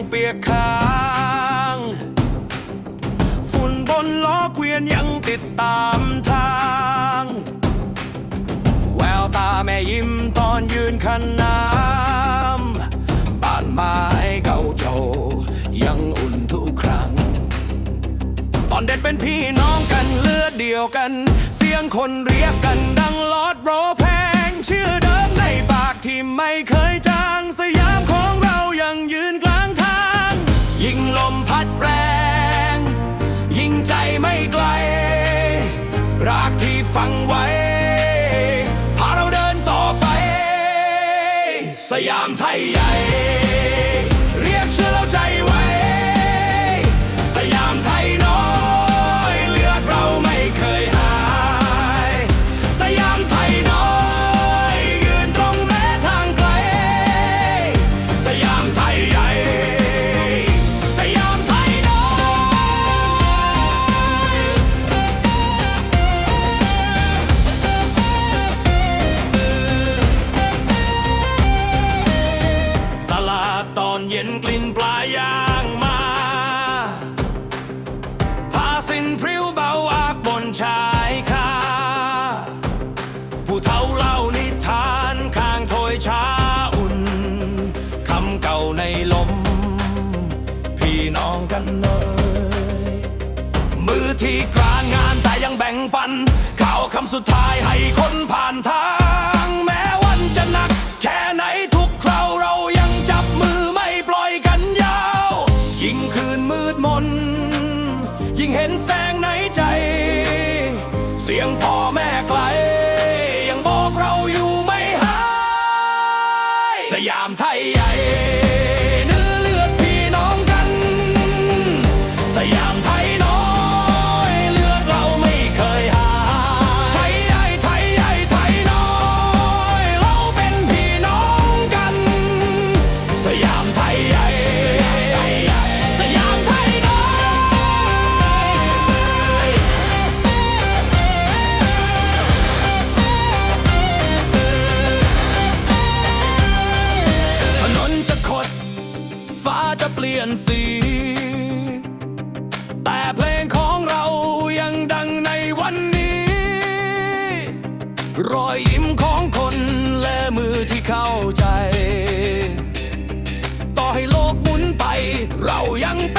เปียกค้างฝุ่นบนล้อเกวียนยังติดตามทางแววตาแม่ยิ้มตอนยืนคันน้ำบ้านไม้เก่าโจยังอุ่นทุกครั้งตอนเด็กเป็นพี่น้องกันเลือดเดียวกันเสียงคนเรียกกันดังลอดโรแพงชื่อเดิมในปากที่ไม่เคยจางสยามของเรายังยืนกลางทางยิ่งลมพัดแรงยิ่งใจไม่ไกลรากที่ฝังไว้พาเราเดินต่อไปสยามไทยใหญ่เรียกชื่อเราใจไว้สยามไทยน้อยเลือดเราไม่เคยหายสยามไทยน้อยยืนตรงแม้ทางไกลสยามไทยใหญ่สยามไทยน้อยตลาดตอนเย็นกลิ่นปลาย่างมาผ้าสิ้นพริ้วเบาอากบนชายคาผู้เฒ่าเล่านิทานข้างถ้วยชาอุ่นคำเก่าในลมพี่น้องกันเลยมือที่กลางงานแต่ยังแบ่งปันข่าวคำสุดท้ายให้คนผ่านทางแม้วันจะหนักแค่ไหนทุกคราวเรายังจับมือไม่ปล่อยกันยาวยิ่งคืนมืดมนยิ่งเห็นแสงในใจเสียงพ่อแม่ไกลยังบอกเราอยู่ไม่หายสยามไทยใหญ่เนื้อเลือดพี่น้องกันสยามไทยน้อยเลือดเราไม่เคยหายไทยใหญ่ไทยใหญ่ไทยน้อยเราเป็นพี่น้องกันสยามไทยใหญ่สยามไทยน้อยถนนจะคดฟ้าจะเปลี่ยนสีแต่เพลงของเรายังดังในวันนี้รอยยิ้มของคนและมือที่เข้าใจต่อให้โลกหมุนไปเรายังเป็น